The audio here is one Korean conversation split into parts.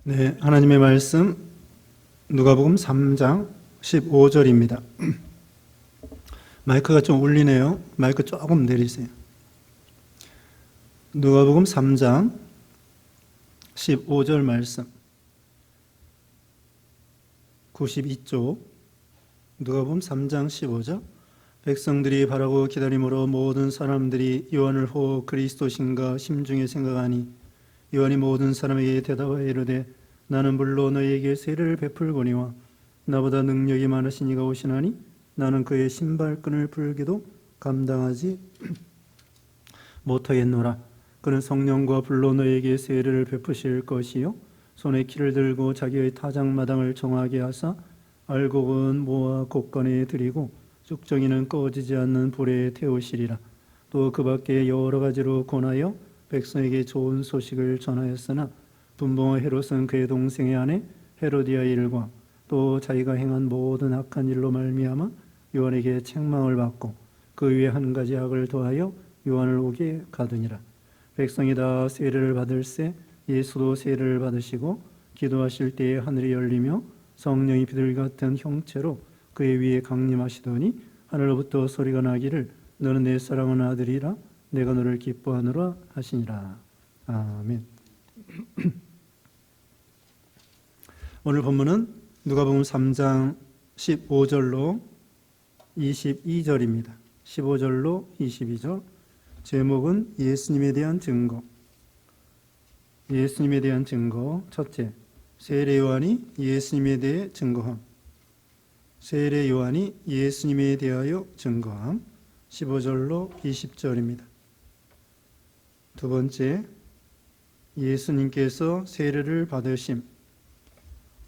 네, 하나님의 말씀 누가복음 3장 15절입니다. 마이크가 좀 울리네요. 마이크 조금 내리세요. 누가복음 3장 15절 말씀 92쪽 누가복음 3장 15절 백성들이 바라고 기다림으로 모든 사람들이 요한을 혹 그리스도신가 심중에 생각하니 요한이 모든 사람에게 대답하여 이르되 나는 물론 너희에게 세례를 베풀거니와 나보다 능력이 많으신 이가 오시나니 나는 그의 신발끈을 풀기도 감당하지 못하겠노라. 그는 성령과 불로 너희에게 세례를 베푸실 것이요 손에 키를 들고 자기의 타작마당을 정하게 하사 알곡은 모아 곳간에 들이고 쭉정이는 꺼지지 않는 불에 태우시리라. 또 그 밖에 여러 가지로 권하여 백성에게 좋은 소식을 전하였으나 분봉의 헤롯은 그의 동생의 아내 헤로디아 일과 또 자기가 행한 모든 악한 일로 말미암아 요한에게 책망을 받고 그 위에 한 가지 악을 더하여 요한을 오게 가두니라. 백성이 다 세례를 받을새 예수도 세례를 받으시고 기도하실 때에 하늘이 열리며 성령이 비둘기 같은 형체로 그의 위에 강림하시더니 하늘로부터 소리가 나기를 너는 내 사랑하는 아들이라 내가 너를 기뻐하노라 하시니라. 아멘. 오늘 본문은 누가복음 3장 15절로 22절입니다. 15절로 22절. 제목은 예수님에 대한 증거. 예수님에 대한 증거. 첫째, 세례 요한이 예수님에 대해 증거함. 세례 요한이 예수님에 대하여 증거함. 15절로 20절입니다. 두 번째, 예수님께서 세례를 받으심.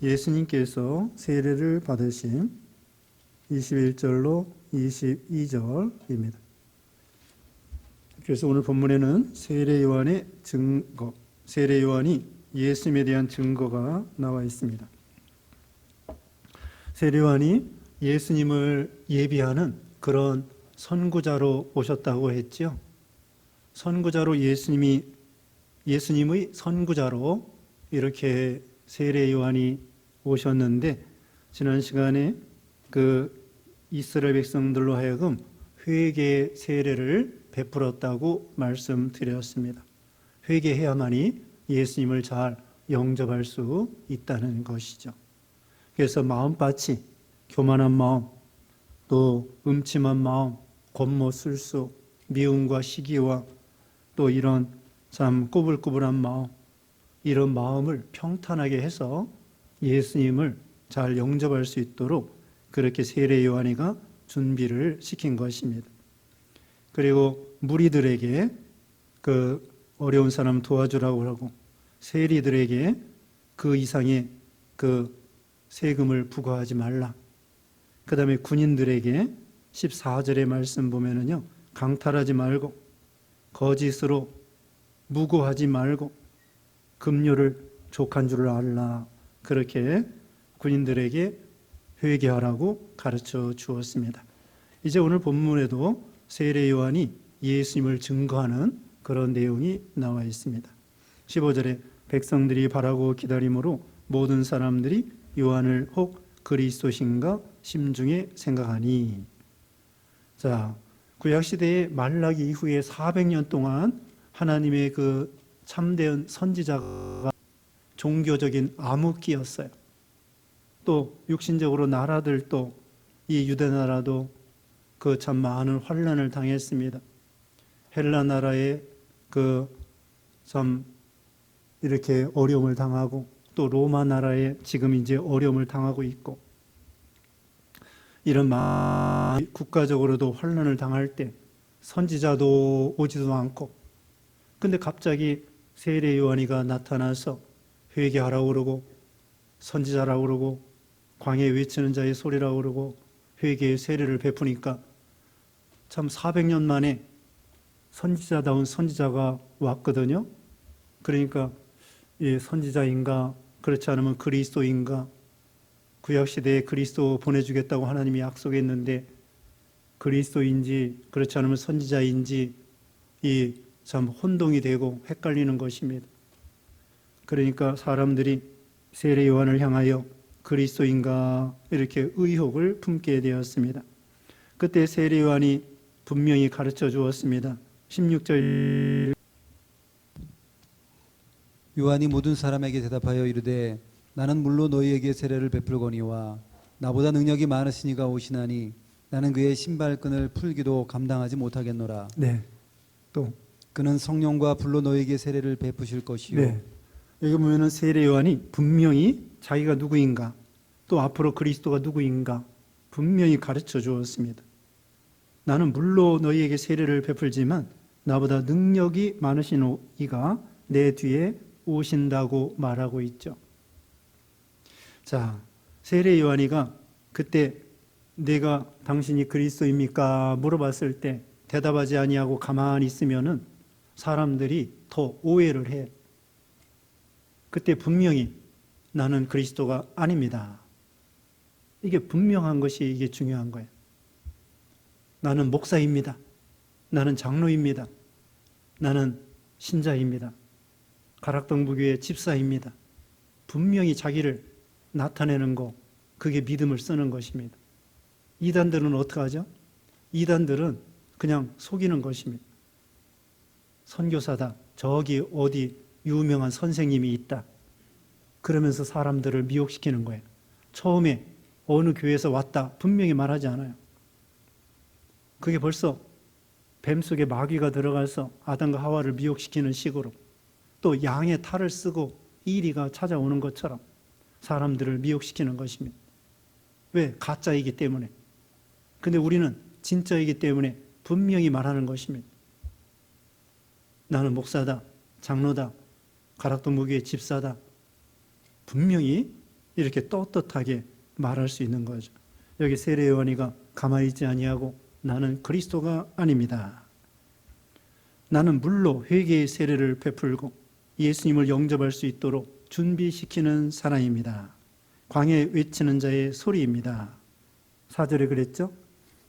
예수님께서 세례를 받으심. 21절로 22절입니다. 그래서 오늘 본문에는 세례 요한의 증거, 세례 요한이 예수님에 대한 증거가 나와 있습니다. 세례 요한이 예수님을 예비하는 그런 선구자로 오셨다고 했죠. 선구자로 예수님의 선구자로 이렇게 세례 요한이 오셨는데 지난 시간에 그 이스라엘 백성들로 하여금 회개 세례를 베풀었다고 말씀드렸습니다. 회개해야만이 예수님을 잘 영접할 수 있다는 것이죠. 그래서 마음밭이 교만한 마음, 또 음침한 마음, 권모술수, 미움과 시기와 또 이런 참 꾸불꾸불한 마음, 이런 마음을 평탄하게 해서 예수님을 잘 영접할 수 있도록 그렇게 세례 요한이가 준비를 시킨 것입니다. 그리고 무리들에게 그 어려운 사람 도와주라고 하고 세리들에게 그 이상의 그 세금을 부과하지 말라. 그 다음에 군인들에게 14절의 말씀 보면은요, 강탈하지 말고 거짓으로 무고하지 말고 급료를 족한 줄을 알라. 그렇게 군인들에게 회개하라고 가르쳐 주었습니다. 이제 오늘 본문에도 세례 요한이 예수님을 증거하는 그런 내용이 나와 있습니다. 15절에 백성들이 바라고 기다림으로 모든 사람들이 요한을 혹 그리스도신가 심중에 생각하니. 자, 구약시대의 말라기 이후에 400년 동안 하나님의 그 참된 선지자가 종교적인 암흑기였어요. 또 육신적으로 나라들도 이 유대 나라도 그 참 많은 환난을 당했습니다. 헬라 나라에 그 참 이렇게 어려움을 당하고 또 로마 나라에 지금 이제 어려움을 당하고 있고 이런 국가적으로도 환난을 당할 때 선지자도 오지도 않고 근데 갑자기 세례 요한이가 나타나서 회개하라고 그러고 선지자라고 그러고 광야에 외치는 자의 소리라고 그러고 회개의 세례를 베푸니까 참 400년 만에 선지자다운 선지자가 왔거든요. 그러니까 이 선지자인가 그렇지 않으면 그리스도인가 구약시대에 그리스도 보내주겠다고 하나님이 약속했는데 그리스도인지 그렇지 않으면 선지자인지 이 참 혼동이 되고 헷갈리는 것입니다. 그러니까 사람들이 세례 요한을 향하여 그리스도인가 이렇게 의혹을 품게 되었습니다. 그때 세례 요한이 분명히 가르쳐 주었습니다. 16절 요한이 모든 사람에게 대답하여 이르되 나는 물로 너희에게 세례를 베풀거니와 나보다 능력이 많으시니가 오시나니 나는 그의 신발끈을 풀기도 감당하지 못하겠노라. 네. 또 그는 성령과 불로 너희에게 세례를 베푸실 것이요. 네. 여기 보면은 세례 요한이 분명히 자기가 누구인가 또 앞으로 그리스도가 누구인가 분명히 가르쳐 주었습니다. 나는 물로 너희에게 세례를 베풀지만 나보다 능력이 많으신 이가 내 뒤에 오신다고 말하고 있죠. 자, 세례 요한이가 그때 내가 당신이 그리스도입니까? 물어봤을 때 대답하지 아니하고 가만히 있으면은 사람들이 더 오해를 해. 그때 분명히 나는 그리스도가 아닙니다. 이게 분명한 것이 이게 중요한 거예요. 나는 목사입니다. 나는 장로입니다. 나는 신자입니다. 가락동부교회 집사입니다. 분명히 자기를 나타내는 거, 그게 믿음을 쓰는 것입니다. 이단들은 어떻게 하죠? 이단들은 그냥 속이는 것입니다. 선교사다. 저기 어디 유명한 선생님이 있다. 그러면서 사람들을 미혹시키는 거예요. 처음에 어느 교회에서 왔다. 분명히 말하지 않아요. 그게 벌써 뱀 속에 마귀가 들어가서 아담과 하와를 미혹시키는 식으로 또 양의 탈을 쓰고 이리가 찾아오는 것처럼 사람들을 미혹시키는 것입니다. 왜? 가짜이기 때문에. 근데 우리는 진짜이기 때문에 분명히 말하는 것입니다. 나는 목사다, 장로다, 가락동무교회 집사다. 분명히 이렇게 떳떳하게 말할 수 있는 거죠. 여기 세례 요한이가 가만히 있지 아니하고 나는 그리스도가 아닙니다. 나는 물로 회개의 세례를 베풀고 예수님을 영접할 수 있도록 준비시키는 사람입니다. 광야에 외치는 자의 소리입니다. 4절에 그랬죠?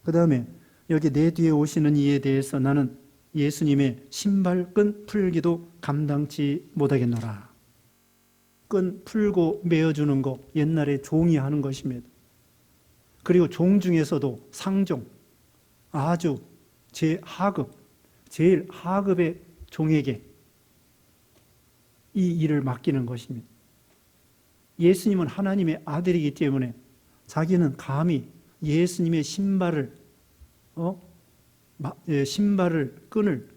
그 다음에 여기 내 뒤에 오시는 이에 대해서 나는 예수님의 신발끈 풀기도 감당치 못하겠노라. 끈 풀고 메어주는 거 옛날에 종이 하는 것입니다. 그리고 종 중에서도 상종, 아주 제하급, 제일 하급의 종에게 이 일을 맡기는 것입니다. 예수님은 하나님의 아들이기 때문에 자기는 감히 예수님의 끈을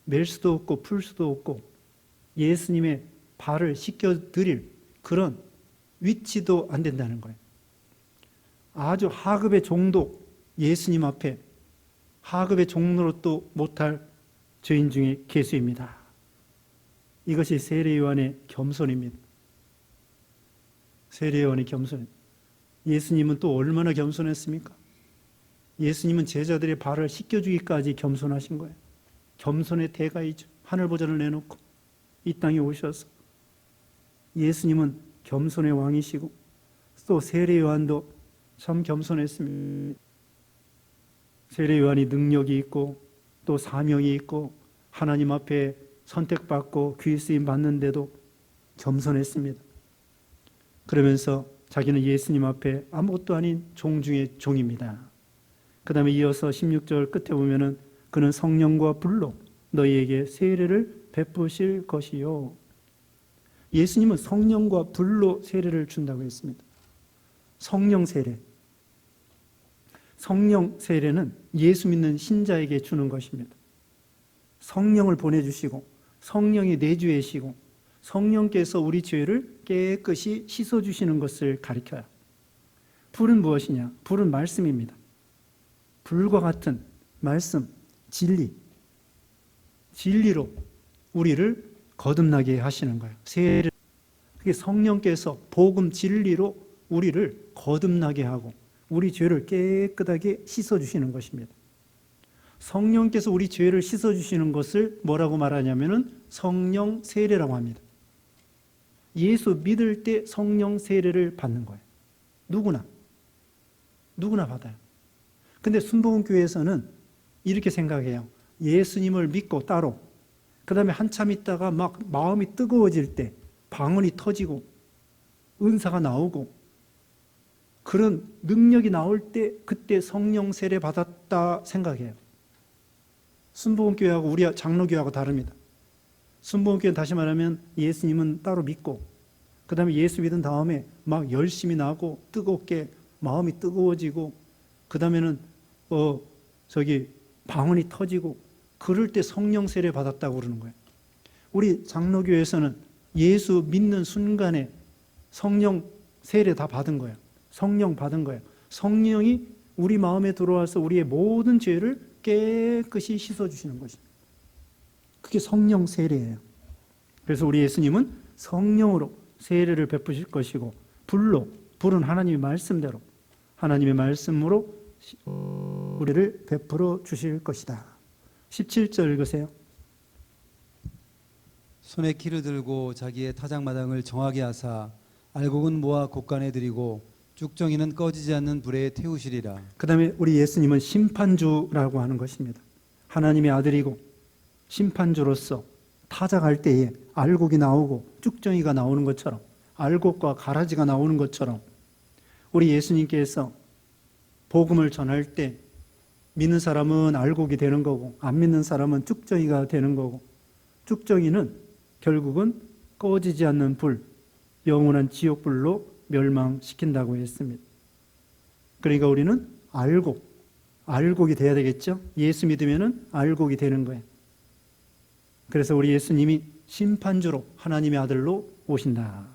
맬 수도 없고 풀 수도 없고 예수님의 발을 씻겨드릴 그런 위치도 안 된다는 거예요. 아주 하급의 종도 예수님 앞에 하급의 종로도 못할 죄인 중에 괴수입니다. 이것이 세례 요한의 겸손입니다. 세례 요한의 겸손. 예수님은 또 얼마나 겸손했습니까? 예수님은 제자들의 발을 씻겨주기까지 겸손하신 거예요. 겸손의 대가이죠. 하늘 보좌를 내놓고 이 땅에 오셔서 예수님은 겸손의 왕이시고 또 세례 요한도 참 겸손했습니다. 세례 요한이 능력이 있고 또 사명이 있고 하나님 앞에 선택받고 귀 쓰임 받는데도 겸손했습니다. 그러면서 자기는 예수님 앞에 아무것도 아닌 종 중의 종입니다. 그 다음에 이어서 16절 끝에 보면은 그는 성령과 불로 너희에게 세례를 베푸실 것이요. 예수님은 성령과 불로 세례를 준다고 했습니다. 성령 세례. 성령 세례는 예수 믿는 신자에게 주는 것입니다. 성령을 보내주시고 성령이 내주이시고 성령께서 우리 죄를 깨끗이 씻어주시는 것을 가리켜요. 불은 무엇이냐? 불은 말씀입니다. 불과 같은 말씀, 진리. 진리로 우리를 거듭나게 하시는 거예요. 세례. 그게 성령께서 복음 진리로 우리를 거듭나게 하고 우리 죄를 깨끗하게 씻어주시는 것입니다. 성령께서 우리 죄를 씻어주시는 것을 뭐라고 말하냐면은 성령 세례라고 합니다. 예수 믿을 때 성령 세례를 받는 거예요. 누구나 받아요. 근데 순복음교회에서는 이렇게 생각해요. 예수님을 믿고 따로 그 다음에 한참 있다가 막 마음이 뜨거워질 때 방언이 터지고 은사가 나오고 그런 능력이 나올 때 그때 성령 세례 받았다 생각해요. 순복음교회하고 우리 장로교회하고 다릅니다. 순복음교회는 다시 말하면 예수님은 따로 믿고 그 다음에 예수 믿은 다음에 막 열심히 나고 뜨겁게 마음이 뜨거워지고 그 다음에는 방언이 터지고 그럴 때 성령 세례 받았다고 그러는 거예요. 우리 장로교회에서는 예수 믿는 순간에 성령 세례 다 받은 거예요. 성령 받은 거예요. 성령이 우리 마음에 들어와서 우리의 모든 죄를 깨끗이 씻어주시는 것입니다. 그게 성령 세례예요. 그래서 우리 예수님은 성령으로 세례를 베푸실 것이고 불은 하나님의 말씀대로 하나님의 말씀으로 우리를 베풀어 주실 것이다. 17절 읽으세요. 손에 키를 들고 자기의 타작마당을 정하게 하사 알곡은 모아 곳간에 들이고 쭉정이는 꺼지지 않는 불에 태우시리라. 그 다음에 우리 예수님은 심판주라고 하는 것입니다. 하나님의 아들이고 심판주로서 타작할 때에 알곡이 나오고 쭉정이가 나오는 것처럼 알곡과 가라지가 나오는 것처럼 우리 예수님께서 복음을 전할 때 믿는 사람은 알곡이 되는 거고 안 믿는 사람은 쭉정이가 되는 거고 쭉정이는 결국은 꺼지지 않는 불, 영원한 지옥불로 멸망시킨다고 했습니다. 그러니까 우리는 알곡이 돼야 되겠죠. 예수 믿으면은 알곡이 되는 거예요. 그래서 우리 예수님이 심판주로 하나님의 아들로 오신다.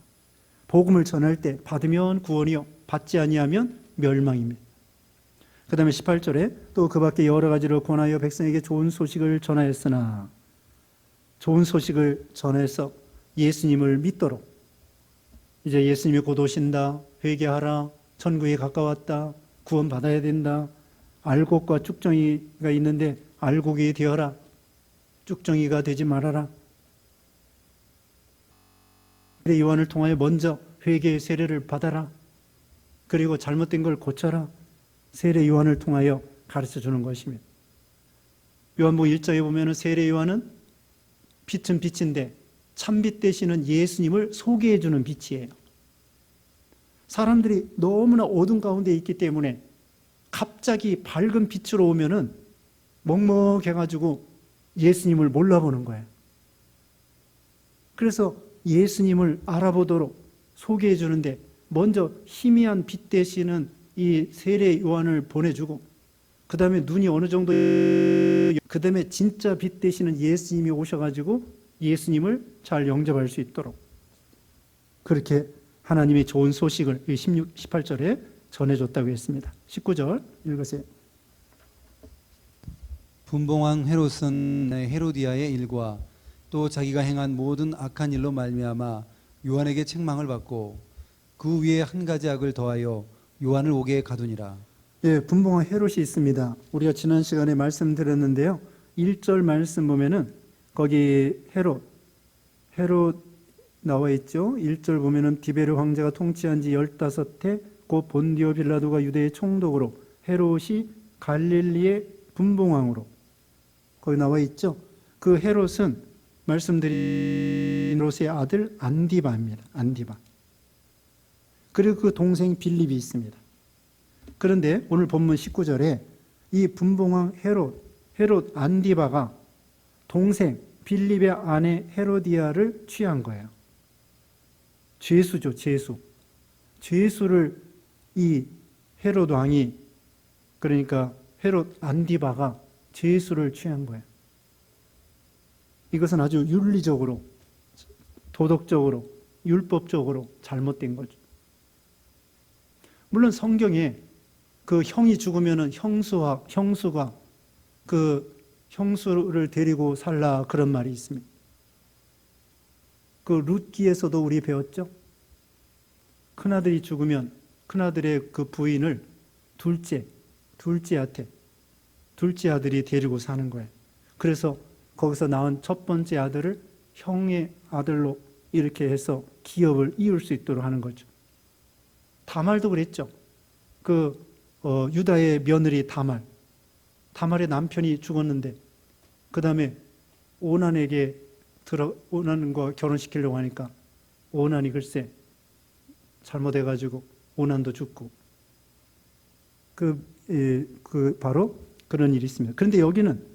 복음을 전할 때 받으면 구원이요 받지 아니하면 멸망입니다. 그 다음에 18절에 또 그 밖에 여러 가지로 권하여 백성에게 좋은 소식을 전하였으나 좋은 소식을 전해서 예수님을 믿도록 이제 예수님이 곧 오신다, 회개하라, 천국에 가까웠다, 구원 받아야 된다, 알곡과 쭉정이가 있는데 알곡이 되어라, 쭉정이가 되지 말아라. 세례 요한을 통하여 먼저 회개의 세례를 받아라. 그리고 잘못된 걸 고쳐라. 세례 요한을 통하여 가르쳐 주는 것입니다. 요한복음 1장에 보면 세례 요한은 빛은 빛인데 참빛 되시는 예수님을 소개해 주는 빛이에요. 사람들이 너무나 어둠 가운데 있기 때문에 갑자기 밝은 빛으로 오면은 먹먹해가지고 예수님을 몰라보는 거예요. 그래서 예수님을 알아보도록 소개해 주는데 먼저 희미한 빛 되시는 이 세례 요한을 보내주고 그 다음에 눈이 어느 정도 그 다음에 진짜 빛 되시는 예수님이 오셔가지고 예수님을 잘 영접할 수 있도록 그렇게 하나님의 좋은 소식을 18절에 전해줬다고 했습니다. 19절 읽으세요. 분봉왕 헤롯은 헤로디아의 일과 또 자기가 행한 모든 악한 일로 말미암아 요한에게 책망을 받고 그 위에 한 가지 악을 더하여 요한을 옥에 가두니라. 예, 분봉왕 헤롯이 있습니다. 우리가 지난 시간에 말씀드렸는데요. 1절 말씀 보면은 거기 헤롯 나와 있죠. 1절 보면은 디베르 황제가 통치한 지 15해 곧 본디오 빌라도가 유대의 총독으로 헤롯이 갈릴리의 분봉왕으로 거기 나와 있죠. 그 헤롯은 말씀드린 헤롯의 아들 안디바입니다. 안디바. 그리고 그 동생 빌립이 있습니다. 그런데 오늘 본문 19절에 이 분봉왕 헤롯 안디바가 동생 빌립의 아내 헤로디아를 취한 거예요. 죄수죠, 죄수. 죄수를 이 헤롯 왕이 그러니까 헤롯 안디바가 죄수를 취한 거예요. 이것은 아주 윤리적으로, 도덕적으로, 율법적으로 잘못된 거죠. 물론 성경에 그 형이 죽으면은 형수가 그 형수를 데리고 살라 그런 말이 있습니다. 그 룻기에서도 우리 배웠죠. 큰아들이 죽으면 큰아들의 그 부인을 둘째 아들이 데리고 사는 거예요. 그래서 거기서 낳은 첫 번째 아들을 형의 아들로 이렇게 해서 기업을 이을 수 있도록 하는 거죠. 다말도 그랬죠. 유다의 며느리 다말의 남편이 죽었는데 그 다음에 오난과 결혼시키려고 하니까 오난이 글쎄 잘못해가지고 오난도 죽고 바로 그런 일이 있습니다. 그런데 여기는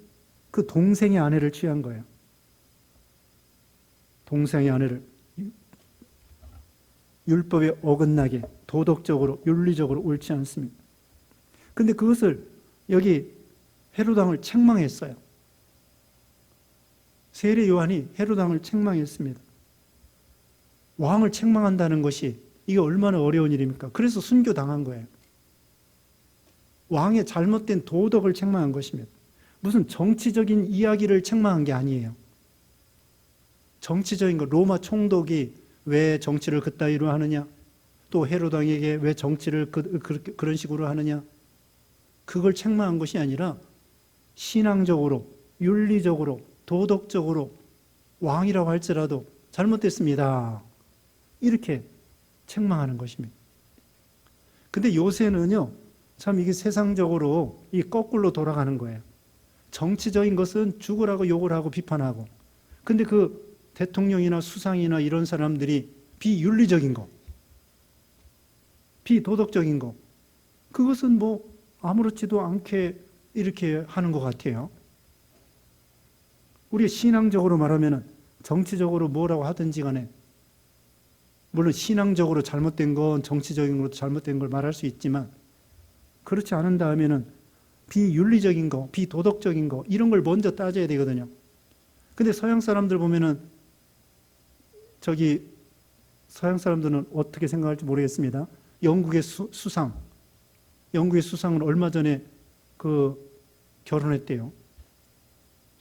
그 동생의 아내를 취한 거예요. 동생의 아내를 율법에 어긋나게 도덕적으로 윤리적으로 옳지 않습니다. 그런데 그것을 여기 헤롯 왕을 책망했어요. 세례 요한이 헤롯 왕을 책망했습니다. 왕을 책망한다는 것이 이게 얼마나 어려운 일입니까? 그래서 순교당한 거예요. 왕의 잘못된 도덕을 책망한 것입니다. 무슨 정치적인 이야기를 책망한 게 아니에요. 정치적인 거, 로마 총독이 왜 정치를 그따위로 하느냐, 또 헤롯 왕에게 왜 정치를 그런 식으로 하느냐, 그걸 책망한 것이 아니라 신앙적으로, 윤리적으로, 도덕적으로 왕이라고 할지라도 잘못됐습니다, 이렇게 책망하는 것입니다. 근데 요새는요, 참 이게 세상적으로 이 거꾸로 돌아가는 거예요. 정치적인 것은 죽으라고 욕을 하고 비판하고, 근데 그 대통령이나 수상이나 이런 사람들이 비윤리적인 거, 비도덕적인 거, 그것은 뭐 아무렇지도 않게 이렇게 하는 것 같아요. 우리 신앙적으로 말하면 정치적으로 뭐라고 하든지 간에, 물론 신앙적으로 잘못된 건 정치적인 것도 잘못된 걸 말할 수 있지만, 그렇지 않은다 하면은 비윤리적인 거, 비도덕적인 거, 이런 걸 먼저 따져야 되거든요. 근데 서양 사람들 보면은, 서양 사람들은 어떻게 생각할지 모르겠습니다. 영국의 영국의 수상은 얼마 전에 결혼했대요.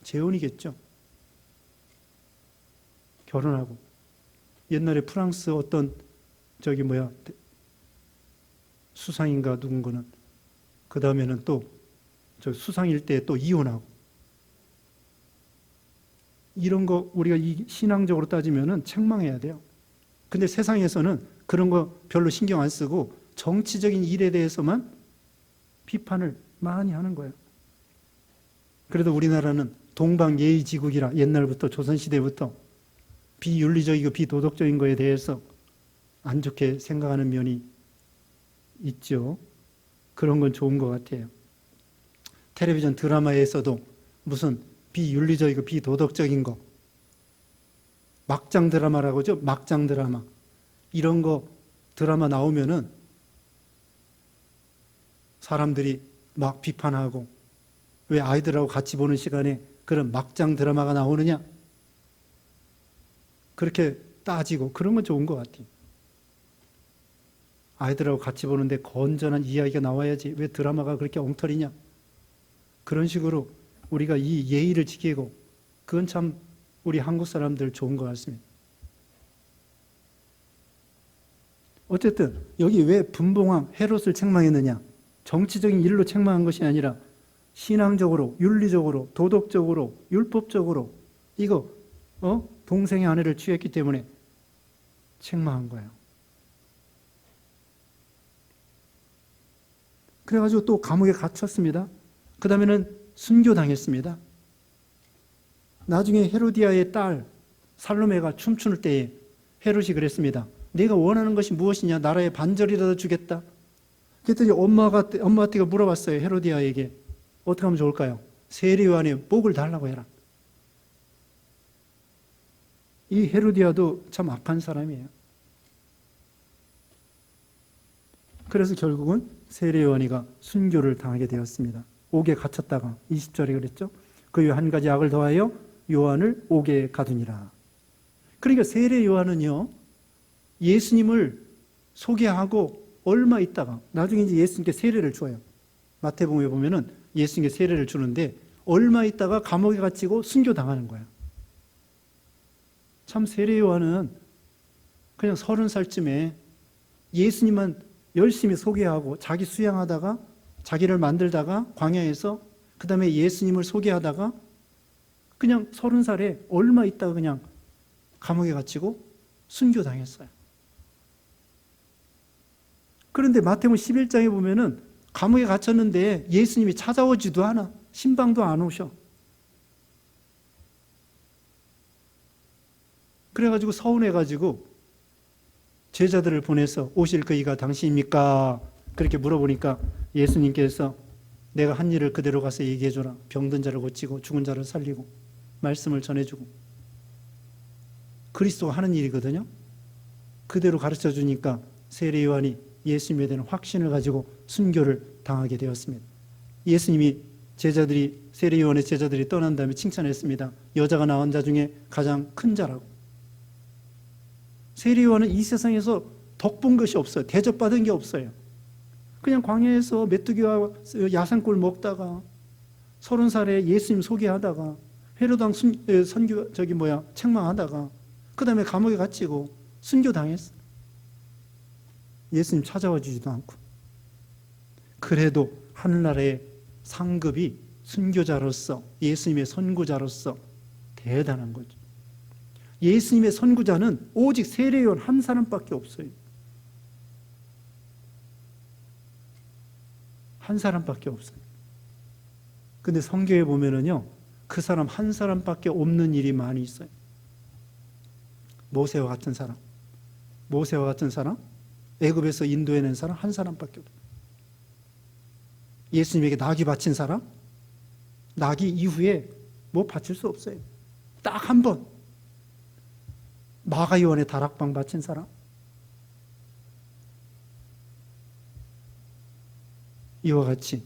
재혼이겠죠. 결혼하고. 옛날에 프랑스 어떤 수상인가 누군가는 그 다음에는 또 수상일 때 또 이혼하고, 이런 거 우리가 신앙적으로 따지면은 책망해야 돼요. 근데 세상에서는 그런 거 별로 신경 안 쓰고 정치적인 일에 대해서만 비판을 많이 하는 거예요. 그래도 우리나라는 동방예의지국이라 옛날부터 조선시대부터 비윤리적이고 비도덕적인 거에 대해서 안 좋게 생각하는 면이 있죠. 그런 건 좋은 것 같아요. 텔레비전 드라마에서도 무슨 비윤리적이고 비도덕적인 거, 막장 드라마라고 하죠. 막장 드라마. 이런 거 드라마 나오면은 사람들이 막 비판하고, 왜 아이들하고 같이 보는 시간에 그런 막장 드라마가 나오느냐, 그렇게 따지고, 그런 건 좋은 것 같아요. 아이들하고 같이 보는데 건전한 이야기가 나와야지 왜 드라마가 그렇게 엉터리냐, 그런 식으로 우리가 이 예의를 지키고, 그건 참 우리 한국 사람들 좋은 것 같습니다. 어쨌든 여기 왜 분봉왕 헤롯을 책망했느냐, 정치적인 일로 책망한 것이 아니라 신앙적으로, 윤리적으로, 도덕적으로, 율법적으로 이거 동생의 아내를 취했기 때문에 책망한 거예요. 그래가지고 또 감옥에 갇혔습니다. 그 다음에는 순교당했습니다. 나중에 헤로디아의 딸 살로메가 춤출 때에 헤롯이 그랬습니다. 내가 원하는 것이 무엇이냐, 나라의 반절이라도 주겠다. 그랬더니 엄마한테 물어봤어요. 헤로디아에게 어떻게 하면 좋을까요? 세례 요한의 목을 달라고 해라. 이 헤로디아도 참 악한 사람이에요. 그래서 결국은 세례 요한이가 순교를 당하게 되었습니다. 옥에 갇혔다가 20절에 그랬죠. 그 후에 한 가지 악을 더하여 요한을 옥에 가두니라. 그러니까 세례 요한은요, 예수님을 소개하고 얼마 있다가 나중에 이제 예수님께 세례를 줘요. 마태복음에 보면은 예수님께 세례를 주는데 얼마 있다가 감옥에 갇히고 순교당하는 거예요. 참 세례 요한은 그냥 30살쯤에 예수님만 열심히 소개하고 자기 수양하다가 자기를 만들다가 광야에서 그 다음에 예수님을 소개하다가 그냥 30살에 얼마 있다가 그냥 감옥에 갇히고 순교당했어요. 그런데 마태복음 11장에 보면은 감옥에 갇혔는데 예수님이 찾아오지도 않아. 신방도 안 오셔. 그래가지고 서운해가지고 제자들을 보내서 오실 그이가 당신입니까? 그렇게 물어보니까 예수님께서 내가 한 일을 그대로 가서 얘기해줘라. 병든 자를 고치고 죽은 자를 살리고 말씀을 전해주고 그리스도가 하는 일이거든요. 그대로 가르쳐 주니까 세례 요한이 예수님에 대한 확신을 가지고 순교를 당하게 되었습니다. 예수님이 세례 요한의 제자들이 떠난 다음에 칭찬했습니다. 여자가 낳은 자 중에 가장 큰 자라고. 세례 요한은 이 세상에서 덕본 것이 없어요. 대접받은 게 없어요. 그냥 광야에서 메뚜기와 야산꿀 먹다가 30살에 예수님 소개하다가 헤롯 왕 책망하다가 그 다음에 감옥에 갇히고 순교당했어. 예수님 찾아와 주지도 않고. 그래도 하늘나라의 상급이 순교자로서 예수님의 선구자로서 대단한 거죠. 예수님의 선구자는 오직 세례 요한 한 사람밖에 없어요. 한 사람밖에 없어요. 근데 성경에 보면은요, 그 사람 한 사람밖에 없는 일이 많이 있어요. 모세와 같은 사람, 애굽에서 인도해낸 사람 한 사람밖에 없어요. 예수님에게 나귀 바친 사람, 나귀 이후에 뭐 바칠 수 없어요. 딱 한 번. 마가 요한의 다락방 바친 사람, 이와 같이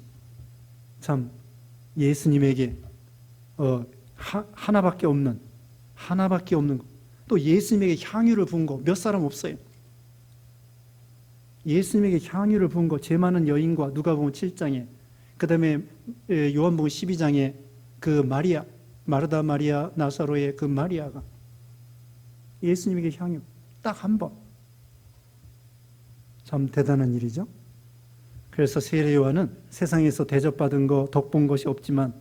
참 예수님에게 하나밖에 없는 것. 또 예수님에게 향유를 부은 거 몇 사람 없어요. 예수님에게 향유를 부은 거 죄 많은 여인과 누가복음 7장에 그 다음에 요한복음 12장에 그 마르다 마리아 나사로의 그 마리아가 예수님에게 향유 딱 한 번. 참 대단한 일이죠. 그래서 세례 요한은 세상에서 대접받은 거, 덕본 것이 없지만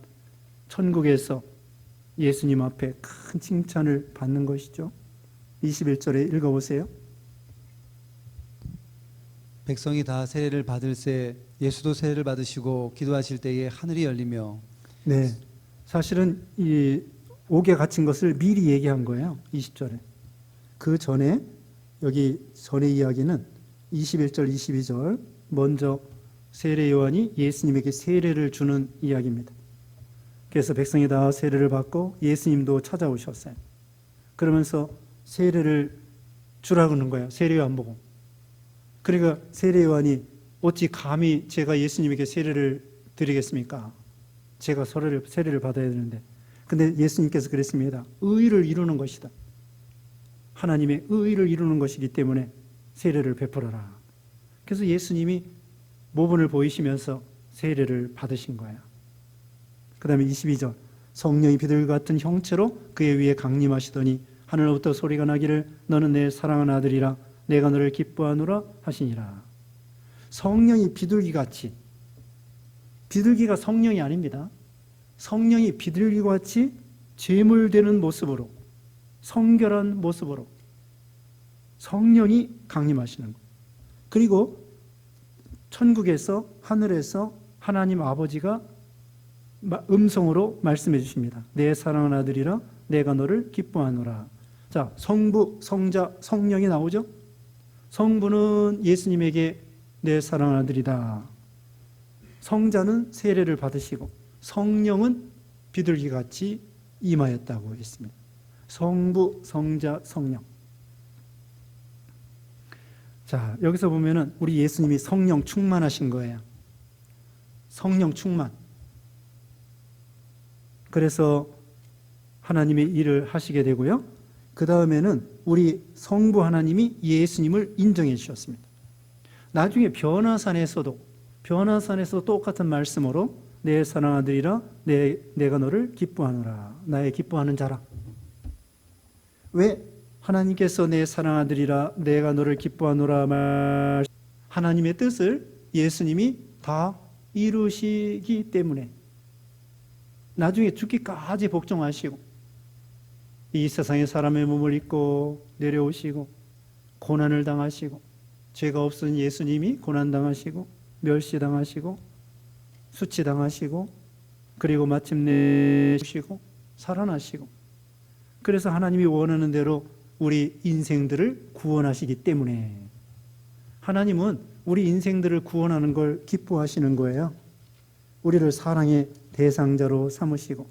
천국에서 예수님 앞에 큰 칭찬을 받는 것이죠. 21절에 읽어보세요. 백성이 다 세례를 받을새 예수도 세례를 받으시고 기도하실 때에 하늘이 열리며. 네, 사실은 이 옥에 갇힌 것을 미리 얘기한 거예요. 20절에. 그 전에 여기 전의 이야기는 21절, 22절 먼저 세례 요한이 예수님에게 세례를 주는 이야기입니다. 그래서 백성이 다 세례를 받고 예수님도 찾아오셨어요. 그러면서 세례를 주라고 하는 거예요. 세례 요한 보고. 그러니까 세례 요한이 어찌 감히 제가 예수님에게 세례를 드리겠습니까? 제가 세례를 받아야 되는데. 근데 예수님께서 그랬습니다. 의를 이루는 것이다. 하나님의 의를 이루는 것이기 때문에 세례를 베풀어라. 그래서 예수님이 모본을 보이시면서 세례를 받으신 거예요. 그 다음에 22절 성령이 비둘기 같은 형체로 그의 위에 강림하시더니 하늘로부터 소리가 나기를 너는 내 사랑하는 아들이라 내가 너를 기뻐하노라 하시니라. 성령이 비둘기같이, 비둘기가 성령이 아닙니다. 성령이 비둘기같이 제물되는 모습으로, 성결한 모습으로 성령이 강림하시는 것. 그리고 천국에서, 하늘에서 하나님 아버지가 음성으로 말씀해 주십니다. 내 사랑하는 아들이라 내가 너를 기뻐하노라. 자, 성부, 성자, 성령이 나오죠. 성부는 예수님에게 내 사랑하는 아들이다. 성자는 세례를 받으시고 성령은 비둘기같이 임하였다고 했습니다. 성부, 성자, 성령. 자, 여기서 보면은 우리 예수님이 성령 충만하신 거예요. 성령 충만. 그래서 하나님의 일을 하시게 되고요. 그 다음에는 우리 성부 하나님이 예수님을 인정해 주셨습니다. 나중에 변화산에서도 똑같은 말씀으로 내 사랑하는 아들이라 내가 너를 기뻐하노라. 나의 기뻐하는 자라. 왜 하나님께서 내 사랑하는 아들이라 내가 너를 기뻐하노라 하나님의 뜻을 예수님이 다 이루시기 때문에 나중에 죽기까지 복종하시고 이 세상의 사람의 몸을 입고 내려오시고 고난을 당하시고 죄가 없은 예수님이 고난당하시고 멸시당하시고 수치당하시고 그리고 마침내 죽으시고 살아나시고 그래서 하나님이 원하는 대로 우리 인생들을 구원하시기 때문에 하나님은 우리 인생들을 구원하는 걸 기뻐하시는 거예요. 우리를 사랑의 대상자로 삼으시고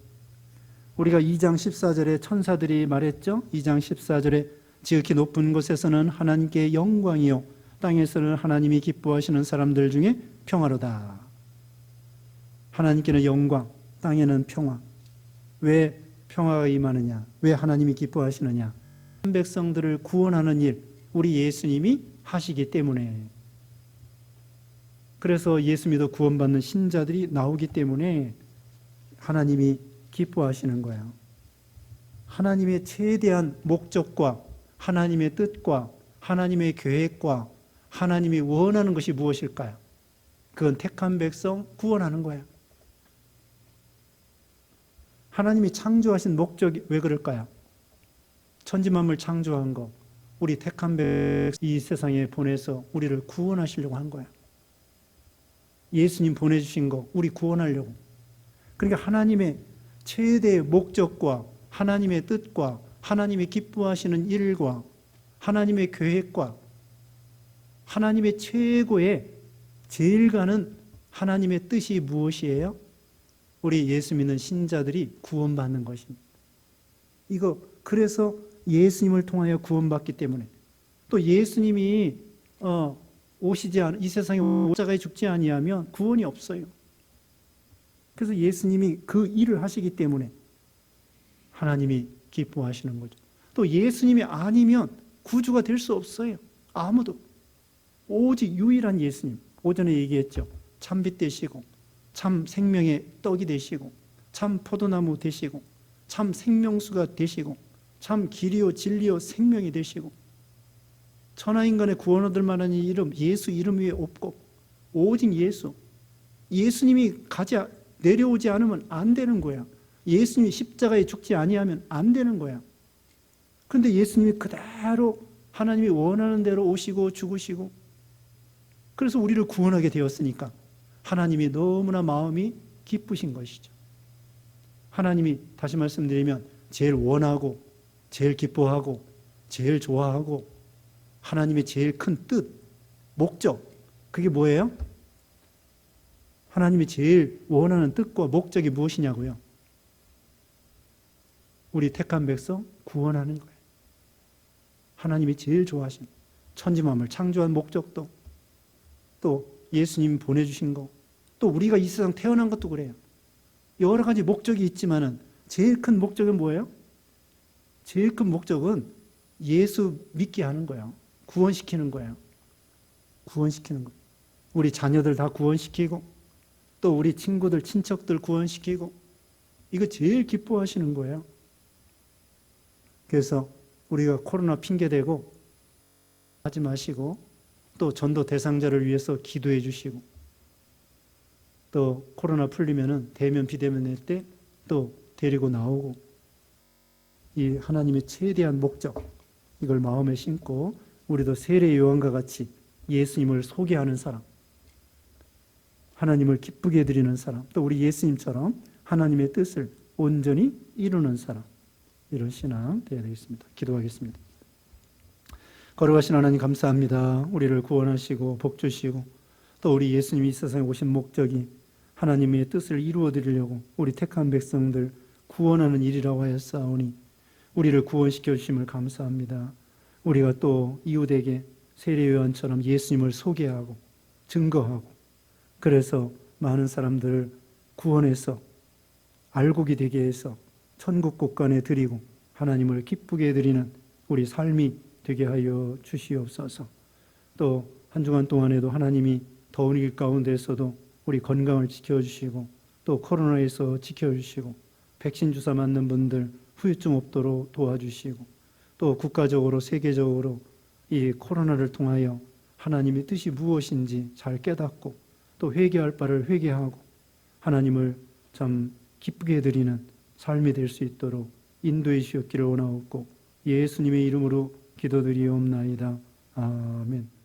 우리가 2장 14절에 천사들이 말했죠. 2장 14절에 지극히 높은 곳에서는 하나님께 영광이요 땅에서는 하나님이 기뻐하시는 사람들 중에 평화로다. 하나님께는 영광, 땅에는 평화. 왜 평화가 임하느냐? 왜 하나님이 기뻐하시느냐? 백성들을 구원하는 일, 우리 예수님이 하시기 때문에. 그래서 예수 믿어 구원받는 신자들이 나오기 때문에 하나님이 기뻐하시는 거예요. 하나님의 최대한 목적과 하나님의 뜻과 하나님의 계획과 하나님이 원하는 것이 무엇일까요? 그건 택한 백성 구원하는 거예요. 하나님이 창조하신 목적이 왜 그럴까요? 천지만물 창조한 거, 우리 택한 백성 이 세상에 보내서 우리를 구원하시려고 한 거예요. 예수님 보내주신 거 우리 구원하려고. 그러니까 하나님의 최대의 목적과 하나님의 뜻과 하나님이 기뻐하시는 일과 하나님의 계획과 하나님의 최고의 제일 가는 하나님의 뜻이 무엇이에요? 우리 예수 믿는 신자들이 구원받는 것입니다. 이거 그래서 예수님을 통하여 구원받기 때문에 또 예수님이 오시지 않, 이 세상에 오자가 죽지 아니하면 구원이 없어요. 그래서 예수님이 그 일을 하시기 때문에 하나님이 기뻐하시는 거죠. 또 예수님이 아니면 구주가 될 수 없어요. 아무도. 오직 유일한 예수님. 오전에 얘기했죠. 참빛 되시고 참 생명의 떡이 되시고 참 포도나무 되시고 참 생명수가 되시고 참 길이요 진리요 생명이 되시고 천하인간의 구원 얻을 만한 이름 예수 이름 위에 없고 오직 예수. 예수님이 내려오지 않으면 안 되는 거야. 예수님이 십자가에 죽지 아니하면 안 되는 거야. 그런데 예수님이 그대로 하나님이 원하는 대로 오시고 죽으시고 그래서 우리를 구원하게 되었으니까 하나님이 너무나 마음이 기쁘신 것이죠. 하나님이 다시 말씀드리면 제일 원하고 제일 기뻐하고 제일 좋아하고 하나님의 제일 큰 뜻, 목적 그게 뭐예요? 하나님이 제일 원하는 뜻과 목적이 무엇이냐고요? 우리 택한 백성 구원하는 거예요. 하나님이 제일 좋아하신 천지만물 창조한 목적도 또 예수님 보내주신 거 또 우리가 이 세상 태어난 것도 그래요. 여러 가지 목적이 있지만은 제일 큰 목적은 뭐예요? 제일 큰 목적은 예수 믿게 하는 거예요. 구원시키는 거예요. 구원시키는 거. 우리 자녀들 다 구원시키고 또 우리 친구들, 친척들 구원시키고 이거 제일 기뻐하시는 거예요. 그래서 우리가 코로나 핑계대고 하지 마시고 또 전도 대상자를 위해서 기도해 주시고 또 코로나 풀리면은 대면 비대면 낼 때 또 데리고 나오고 이 하나님의 최대한 목적 이걸 마음에 심고 우리도 세례 요한과 같이 예수님을 소개하는 사람 하나님을 기쁘게 해드리는 사람 또 우리 예수님처럼 하나님의 뜻을 온전히 이루는 사람 이런 신앙 되어야 되겠습니다. 기도하겠습니다. 거룩하신 하나님 감사합니다. 우리를 구원하시고 복 주시고 또 우리 예수님이 이 세상에 오신 목적이 하나님의 뜻을 이루어 드리려고 우리 택한 백성들 구원하는 일이라고 하였사오니 우리를 구원시켜 주심을 감사합니다. 우리가 또 이웃에게 세례요한처럼 예수님을 소개하고 증거하고 그래서 많은 사람들을 구원해서 알곡이 되게 해서 천국 곳간에 드리고 하나님을 기쁘게 드리는 우리 삶이 되게 하여 주시옵소서. 또 한 주간 동안에도 하나님이 더운 일 가운데서도 우리 건강을 지켜주시고 또 코로나에서 지켜주시고 백신 주사 맞는 분들 후유증 없도록 도와주시고 또 국가적으로 세계적으로 이 코로나를 통하여 하나님의 뜻이 무엇인지 잘 깨닫고 또 회개할 바를 회개하고 하나님을 참 기쁘게 드리는 삶이 될 수 있도록 인도해 주시옵기를 원하옵고 예수님의 이름으로 기도드리옵나이다. 아멘.